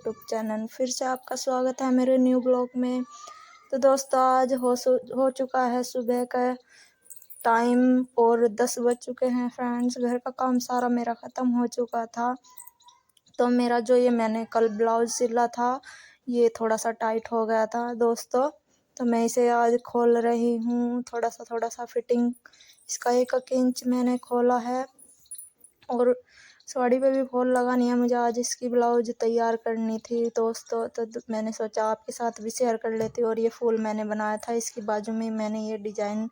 YouTube channel. फिर से आपका स्वागत है मेरे न्यू ब्लॉग में। तो दोस्तों आज हो चुका है सुबह का टाइम और 10 बज चुके हैं फ्रेंड्स। घर का काम सारा मेरा ख़त्म हो चुका था। तो मेरा जो ये मैंने कल ब्लाउज सिला था ये थोड़ा सा टाइट हो गया था दोस्तों, तो मैं इसे आज खोल रही हूँ। थोड़ा सा फिटिंग इसका 1 इंच मैंने खोला है और साड़ी पे भी फॉल लगानी है मुझे। आज इसकी ब्लाउज तैयार करनी थी दोस्तों, तो मैंने सोचा आपके साथ भी शेयर कर लेती हूँ। और ये फूल मैंने बनाया था, इसकी बाजू में मैंने ये डिज़ाइन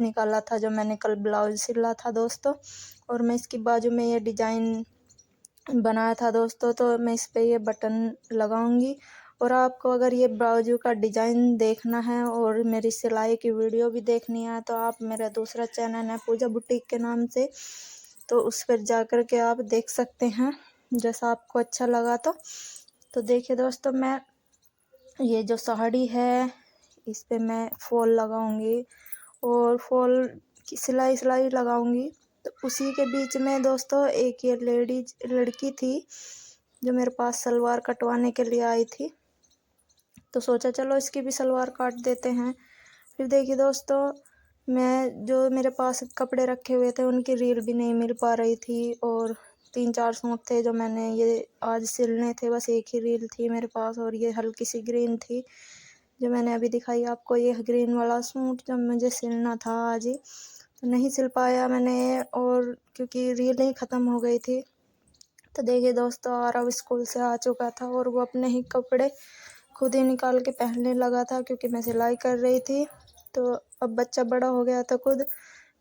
निकाला था जो मैंने कल ब्लाउज सिला था दोस्तों। और मैं इसकी बाजू में ये डिज़ाइन बनाया था दोस्तों, तो मैं इस पर ये बटन लगाऊंगी। और आपको अगर ये बाजू का डिज़ाइन देखना है और मेरी सिलाई की वीडियो भी देखनी है तो आप मेरा दूसरा चैनल है पूजा बुटीक के नाम से, तो उस पर जा कर के आप देख सकते हैं जैसा आपको अच्छा लगा। तो देखिए दोस्तों, मैं ये जो साड़ी है इस पे मैं फॉल लगाऊंगी और फॉल की सिलाई लगाऊंगी। तो उसी के बीच में दोस्तों एक ये लड़की थी जो मेरे पास सलवार कटवाने के लिए आई थी, तो सोचा चलो इसकी भी सलवार काट देते हैं। फिर देखिए दोस्तों, मैं जो मेरे पास कपड़े रखे हुए थे उनकी रील भी नहीं मिल पा रही थी और 3-4 सूट थे जो मैंने ये आज सिलने थे, बस एक ही रील थी मेरे पास। और ये हल्की सी ग्रीन थी जो मैंने अभी दिखाई आपको, ये ग्रीन वाला सूट जब मुझे सिलना था आज ही, तो नहीं सिल पाया मैंने और क्योंकि रील ही ख़त्म हो गई थी। तो देखिए दोस्तों, आरव स्कूल से आ चुका था और वो अपने ही कपड़े खुद ही निकाल के पहनने लगा था क्योंकि मैं सिलाई कर रही थी। तो अब बच्चा बड़ा हो गया तो खुद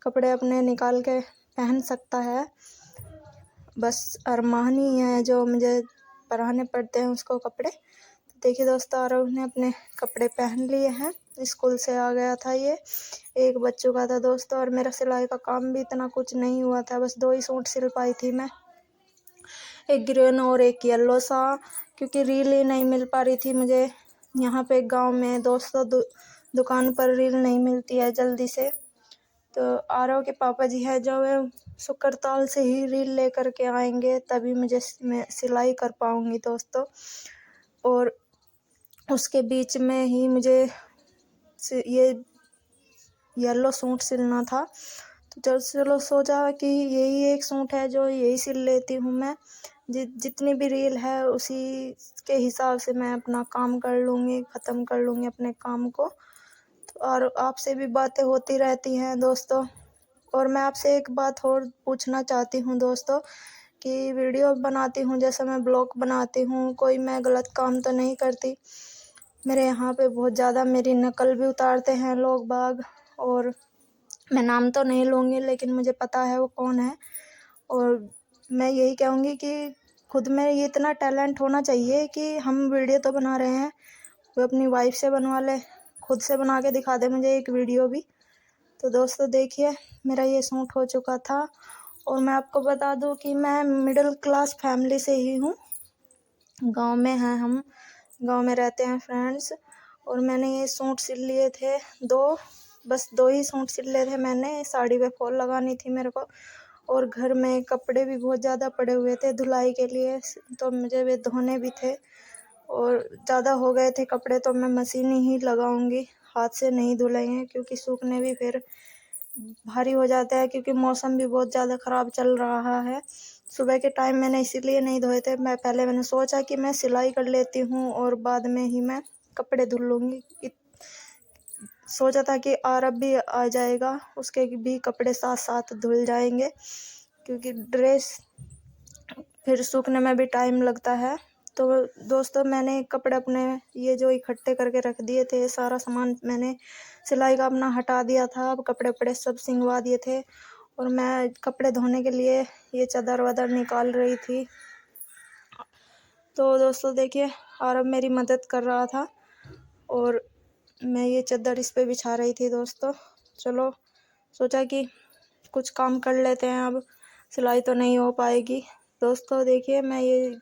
कपड़े अपने निकाल के पहन सकता है। बस अरमान ही है जो मुझे पहनाने पड़ते हैं उसको कपड़े। तो देखिए दोस्तों, आरव ने अपने कपड़े पहन लिए हैं, स्कूल से आ गया था। ये 1 बज चुका था दोस्तों और मेरा सिलाई का काम भी इतना कुछ नहीं हुआ था, बस 2 ही सूट सिल पाई थी मैं, एक ग्रीन और एक येलो सा, क्योंकि रील ही नहीं मिल पा रही थी मुझे। यहाँ पे गांव में दोस्तों दुकान पर रील नहीं मिलती है जल्दी से। तो आरव के पापा जी है जो वे सुकरताल से ही रील लेकर के आएंगे तभी मैं सिलाई कर पाऊँगी दोस्तों। और उसके बीच में ही मुझे ये येलो सूट सिलना था, तो चलो सोचा कि यही एक सूट है जो यही सिल लेती हूँ मैं। जितनी भी रील है उसी के हिसाब से मैं अपना काम कर लूँगी, ख़त्म कर लूँगी अपने काम को। तो और आपसे भी बातें होती रहती हैं दोस्तों। और मैं आपसे एक बात और पूछना चाहती हूँ दोस्तों कि वीडियो बनाती हूँ जैसे मैं ब्लॉग बनाती हूँ, कोई मैं गलत काम तो नहीं करती। मेरे यहाँ पे बहुत ज़्यादा मेरी नकल भी उतारते हैं लोग बाग, और मैं नाम तो नहीं लूँगी लेकिन मुझे पता है वो कौन है। और मैं यही कहूँगी कि खुद में ये इतना टैलेंट होना चाहिए कि हम वीडियो तो बना रहे हैं, वो अपनी वाइफ से बनवा ले, खुद से बना के दिखा दे मुझे एक वीडियो भी। तो दोस्तों देखिए, मेरा ये सूट हो चुका था। और मैं आपको बता दूं कि मैं मिडिल क्लास फैमिली से ही हूँ, गांव में हैं हम, गांव में रहते हैं फ्रेंड्स। और मैंने ये सूट सिल लिए थे बस 2 ही सूट सिल लिए थे मैंने, साड़ी पे फॉल लगानी थी मेरे को। और घर में कपड़े भी बहुत ज़्यादा पड़े हुए थे धुलाई के लिए, तो मुझे वे धोने भी थे और ज़्यादा हो गए थे कपड़े, तो मैं मशीन ही लगाऊंगी, हाथ से नहीं धुलेंगे क्योंकि सूखने भी फिर भारी हो जाता है, क्योंकि मौसम भी बहुत ज़्यादा ख़राब चल रहा है। सुबह के टाइम मैंने इसीलिए नहीं धोए थे, मैंने सोचा कि मैं सिलाई कर लेती हूँ और बाद में ही मैं कपड़े धुल लूँगी। सोचा था कि आरब भी आ जाएगा, उसके भी कपड़े साथ साथ धुल जाएंगे क्योंकि ड्रेस फिर सूखने में भी टाइम लगता है। तो दोस्तों, मैंने कपड़े अपने ये जो इकट्ठे करके रख दिए थे, सारा सामान मैंने सिलाई का अपना हटा दिया था, अब कपड़े सब सिंगवा दिए थे। और मैं कपड़े धोने के लिए ये चादर वादर निकाल रही थी। तो दोस्तों देखिए, आरब मेरी मदद कर रहा था और मैं ये चादर इस पे बिछा रही थी दोस्तों। चलो सोचा कि कुछ काम कर लेते हैं, अब सिलाई तो नहीं हो पाएगी। दोस्तों देखिए, मैं ये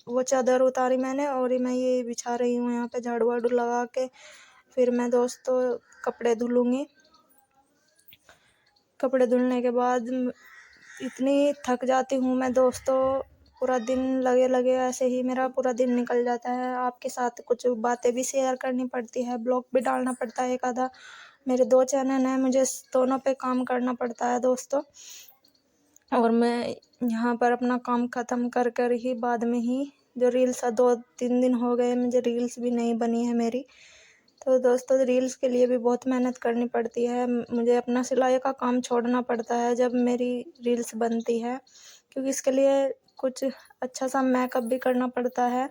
वो चादर उतारी मैंने और मैं ये बिछा रही हूँ यहाँ पे झाड़ू वाड़ू लगा के, फिर मैं दोस्तों कपड़े धुलूँगी। कपड़े धुलने के बाद इतनी थक जाती हूँ मैं दोस्तों, पूरा दिन लगे लगे ऐसे ही मेरा पूरा दिन निकल जाता है। आपके साथ कुछ बातें भी शेयर करनी पड़ती है, ब्लॉग भी डालना पड़ता है एक आधा। मेरे 2 चैनल हैं, मुझे दोनों पे काम करना पड़ता है दोस्तों। और मैं यहाँ पर अपना काम ख़त्म कर कर ही बाद में ही जो रील्स 2-3 दिन हो गए मुझे रील्स भी नहीं बनी है मेरी। तो दोस्तों रील्स के लिए भी बहुत मेहनत करनी पड़ती है। मुझे अपना सिलाई का काम छोड़ना पड़ता है जब मेरी रील्स बनती है, क्योंकि इसके लिए कुछ अच्छा सा मेकअप भी करना पड़ता है।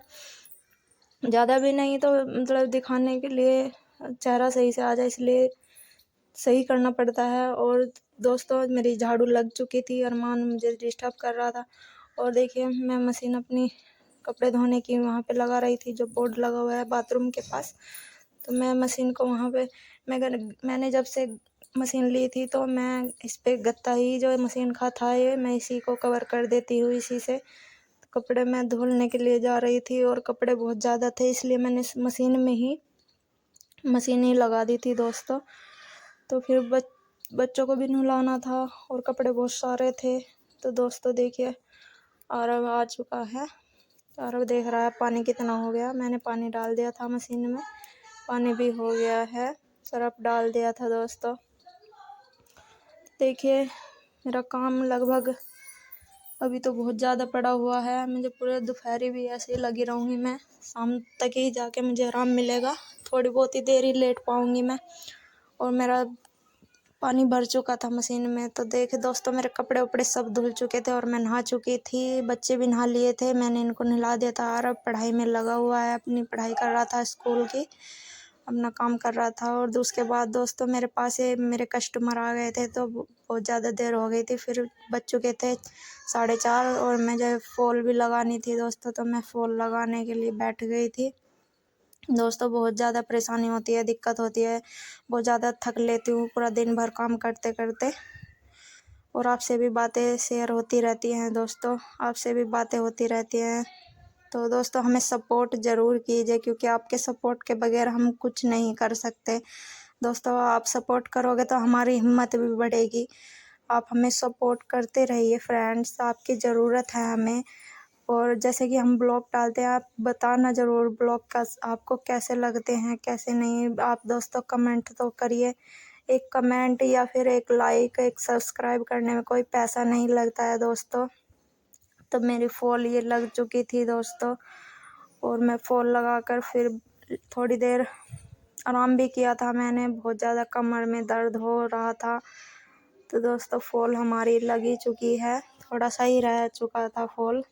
ज़्यादा भी नहीं तो मतलब दिखाने के लिए चेहरा सही से आ जाए, इसलिए सही करना पड़ता है। और दोस्तों मेरी झाड़ू लग चुकी थी, अरमान मुझे डिस्टर्ब कर रहा था। और देखिए मैं मशीन अपनी कपड़े धोने की वहाँ पे लगा रही थी, जो बोर्ड लगा हुआ है बाथरूम के पास। तो मैं मशीन को वहाँ पे मैंने जब से मशीन ली थी तो मैं इस पे गत्ता ही जो मशीन का था ये मैं इसी को कवर कर देती हूँ इसी से। तो कपड़े मैं धुलने के लिए जा रही थी और कपड़े बहुत ज़्यादा थे, इसलिए मैंने मशीन ही लगा दी थी दोस्तों। तो फिर बच्चों को भी नहलाना था और कपड़े बहुत सारे थे। तो दोस्तों देखिए आरव आ चुका है। तो आरव देख रहा है पानी कितना हो गया। मैंने पानी डाल दिया था मशीन में, पानी भी हो गया है, सर्फ डाल दिया था दोस्तों। देखिए मेरा काम लगभग अभी तो बहुत ज़्यादा पड़ा हुआ है। मुझे पूरे दोपहर भी ऐसे ही लगी रहूँगी, मैं शाम तक ही जाके मुझे आराम मिलेगा। थोड़ी बहुत ही देर ही लेट पाऊँगी मैं। और मेरा पानी भर चुका था मशीन में। तो देखे दोस्तों मेरे कपड़े उपड़े सब धुल चुके थे और मैं नहा चुकी थी। बच्चे भी नहा लिए थे, मैंने इनको नहला दिया था। और अब पढ़ाई में लगा हुआ है, अपनी पढ़ाई कर रहा था स्कूल की, अपना काम कर रहा था। और उसके बाद दोस्तों मेरे पास मेरे कस्टमर आ गए थे, तो बहुत ज़्यादा देर हो गई थी। फिर बज चुके थे 4:30 और मुझे फॉल भी लगानी थी दोस्तों। तो मैं फॉल लगाने के लिए बैठ गई थी दोस्तों। बहुत ज़्यादा परेशानी होती है, दिक्कत होती है, बहुत ज़्यादा थक लेती हूँ पूरा दिन भर काम करते करते। और आपसे भी बातें शेयर होती रहती हैं दोस्तों, आपसे भी बातें होती रहती हैं। तो दोस्तों हमें सपोर्ट ज़रूर कीजिए, क्योंकि आपके सपोर्ट के बगैर हम कुछ नहीं कर सकते दोस्तों। आप सपोर्ट करोगे तो हमारी हिम्मत भी बढ़ेगी। आप हमें सपोर्ट करते रहिए फ्रेंड्स, आपकी ज़रूरत है हमें। और जैसे कि हम ब्लॉग डालते हैं, आप बताना ज़रूर ब्लॉग का आपको कैसे लगते हैं कैसे नहीं। आप दोस्तों कमेंट तो करिए, एक कमेंट या फिर एक लाइक एक सब्सक्राइब करने में कोई पैसा नहीं लगता है दोस्तों। तो मेरी फॉल ये लग चुकी थी दोस्तों, और मैं फॉल लगाकर फिर थोड़ी देर आराम भी किया था मैंने, बहुत ज़्यादा कमर में दर्द हो रहा था। तो दोस्तों फॉल हमारी लगी चुकी है, थोड़ा सा ही रह चुका था फॉल।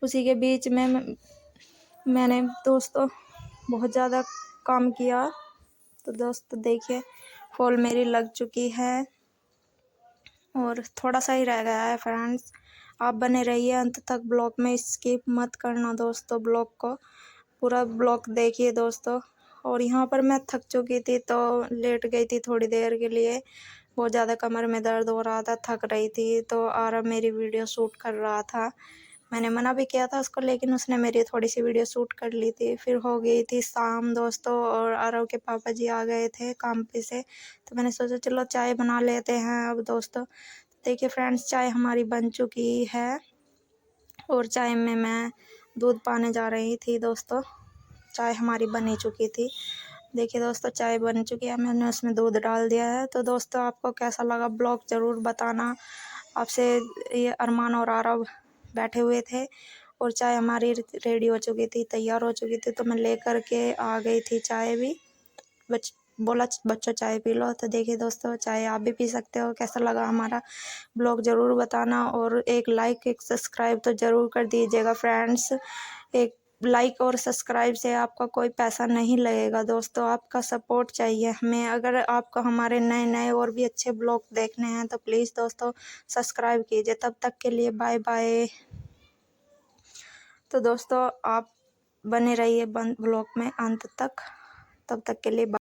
उसी के बीच में मैंने दोस्तों बहुत ज़्यादा काम किया। तो दोस्तों देखिए फॉल मेरी लग चुकी है और थोड़ा सा ही रह गया है फ्रेंड्स। आप बने रहिए अंत तक, ब्लॉग में स्किप मत करना दोस्तों, ब्लॉग को पूरा ब्लॉग देखिए दोस्तों। और यहाँ पर मैं थक चुकी थी तो लेट गई थी थोड़ी देर के लिए, बहुत ज़्यादा कमर में दर्द हो रहा था, थक रही थी। तो आरव मेरी वीडियो शूट कर रहा था, मैंने मना भी किया था उसको, लेकिन उसने मेरी थोड़ी सी वीडियो शूट कर ली थी। फिर हो गई थी शाम दोस्तों और आरव के पापा जी आ गए थे काम पे से। तो मैंने सोचा चलो चाय बना लेते हैं अब दोस्तों। देखिए फ्रेंड्स चाय हमारी बन चुकी है और चाय में मैं दूध पाने जा रही थी दोस्तों। चाय हमारी बन ही चुकी थी। देखिए दोस्तों चाय बन चुकी है, मैंने उसमें दूध डाल दिया है। तो दोस्तों आपको कैसा लगा ब्लॉग ज़रूर बताना। आपसे ये अरमान और आरव बैठे हुए थे और चाय हमारी रेडी हो चुकी थी, तैयार हो चुकी थी। तो मैं लेकर के आ गई थी चाय भी, बोला बच्चों चाय पी लो। तो देखिए दोस्तों चाय आप भी पी सकते हो। कैसा लगा हमारा ब्लॉग ज़रूर बताना, और एक लाइक एक सब्सक्राइब तो ज़रूर कर दीजिएगा फ्रेंड्स। एक लाइक और सब्सक्राइब से आपका कोई पैसा नहीं लगेगा दोस्तों, आपका सपोर्ट चाहिए हमें। अगर आपको हमारे नए नए और भी अच्छे ब्लॉग देखने हैं तो प्लीज़ दोस्तों सब्सक्राइब कीजिए। तब तक के लिए बाय बाय। तो दोस्तों आप बने रहिए ब्लॉग में अंत तक, तब तक के लिए